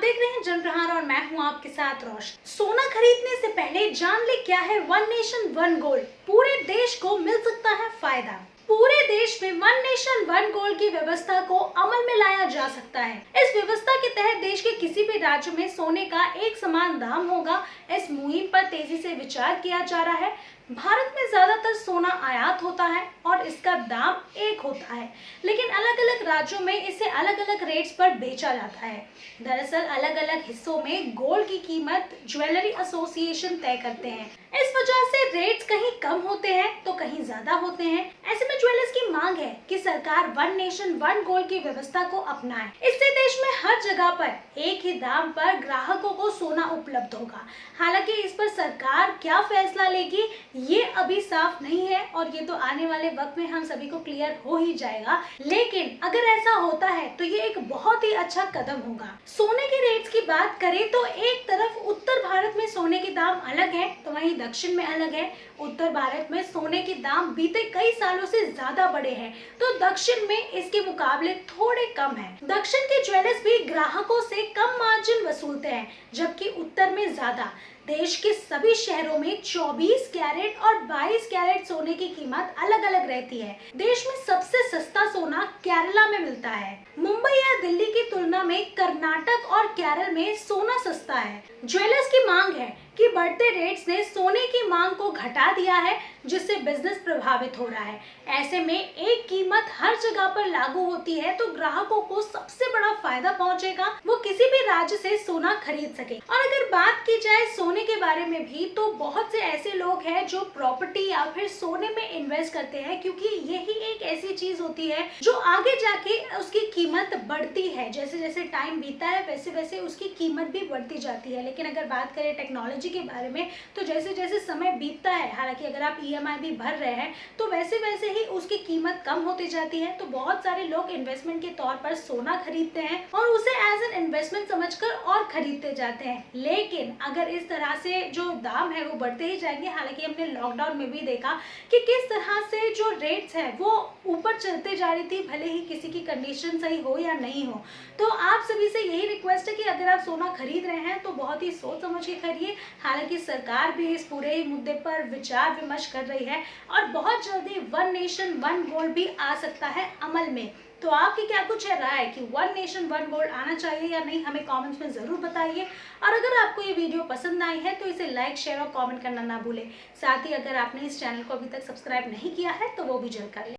देख रहे हैं जनप्रहार और मैं हूं आपके साथ रोशन। सोना खरीदने से पहले जान ले क्या है वन नेशन वन गोल्ड। पूरे देश को मिल सकता है फायदा। पूरे देश में वन नेशन वन गोल्ड की व्यवस्था को अमल में लाया जा सकता है। इस व्यवस्था के तहत देश के किसी भी राज्य में सोने का एक समान दाम होगा। इस मुहिम पर तेजी से विचार किया जा रहा है। भारत में ज्यादातर सोना आयात होता है और इसका दाम एक होता है, लेकिन अलग अलग राज्यों में इसे अलग अलग रेट्स पर बेचा जाता है। दरअसल अलग अलग हिस्सों में गोल्ड की कीमत ज्वेलरी एसोसिएशन तय करते हैं। इस वजह से रेट्स कहीं कम होते हैं तो कहीं ज्यादा होते हैं। ऐसे में ज्वेलर्स की मांग है कि सरकार वन नेशन वन गोल्ड की व्यवस्था को अपनाए। इससे देश में हर जगह पर एक ही दाम पर ग्राहकों को सोना उपलब्ध होगा। हालांकि इस पर सरकार क्या फैसला लेगी ये अभी साफ नहीं है और ये तो आने वाले वक्त में हम सभी को क्लियर हो ही जाएगा। लेकिन अगर ऐसा होता है तो ये एक बहुत ही अच्छा कदम होगा। सोने के रेट्स की बात करें तो एक तरफ उत्तर भारत में सोने के दाम अलग है तो वहीं दक्षिण में अलग है। उत्तर भारत में सोने के दाम बीते कई सालों से ज्यादा बढ़े हैं तो दक्षिण में इसके मुकाबले थोड़े कम है। दक्षिण के ज्वेलर्स भी ग्राहकों से कम मार्जिन वसूलते हैं, जबकि उत्तर में ज्यादा। देश के सभी शहरों में 24 कैरेट और 22 कैरेट सोने की कीमत अलग अलग रहती है। देश में सबसे सस्ता सोना केरला में मिलता है। मुंबई या दिल्ली की तुलना में कर्नाटक और केरल में सोना सस्ता है। ज्वेलर्स की मांग है कि बढ़ते रेट्स ने सोने की मांग को घटा दिया है, जिससे बिजनेस प्रभावित हो रहा है। ऐसे में एक कीमत हर जगह पर लागू होती है तो ग्राहकों को सबसे बड़ा फायदा पहुंचेगा, वो किसी भी राज्य से सोना खरीद सके। और अगर बात की जाए सोने के बारे में भी तो बहुत से ऐसे लोग हैं जो प्रॉपर्टी या फिर सोने में इन्वेस्ट करते हैं, क्योंकि यही एक ऐसी चीज होती है जो आगे जाके उसकी कीमत बढ़ती है। जैसे जैसे टाइम बीता है वैसे वैसे उसकी कीमत भी बढ़ती जाती है। लेकिन अगर बात करें टेक्नोलॉजी के बारे में तो जैसे जैसे समय बीतता है, हालांकि अगर आप ईएमआई भी भर रहे हैं तो वैसे वैसे ही उसकी कीमत कम होती जाती है। तो बहुत सारे लोग इन्वेस्टमेंट के तौर पर सोना खरीदते हैं और उसे एज एन इन्वेस्टमेंट समझकर और खरीदते जाते हैं। लेकिन अगर इस तरह से जो दाम है वो बढ़ते ही जाएंगे, हालांकि हमने लॉकडाउन में भी देखा कि किस तरह से जो रेट्स है वो ऊपर चलते जा रही थी, भले ही किसी की कंडीशन सही हो या नहीं हो। तो आप सभी से यही रिक्वेस्ट है कि अगर आप सोना खरीद रहे हैं तो बहुत ही सोच समझ के खरीदिए। हालांकि सरकार भी इस पूरे मुद्दे पर विचार विमर्श कर रही है और बहुत जल्दी वन नेशन वन गोल्ड भी आ सकता है अमल में। तो आपकी क्या कुछ है राय कि वन नेशन वन गोल्ड आना चाहिए या नहीं, हमें कमेंट्स में जरूर बताइए। और अगर आपको ये वीडियो पसंद आई है तो इसे लाइक शेयर और कमेंट करना ना भूलें। साथ ही अगर आपने इस चैनल को अभी तक सब्सक्राइब नहीं किया है तो वो भी जरूर कर लें।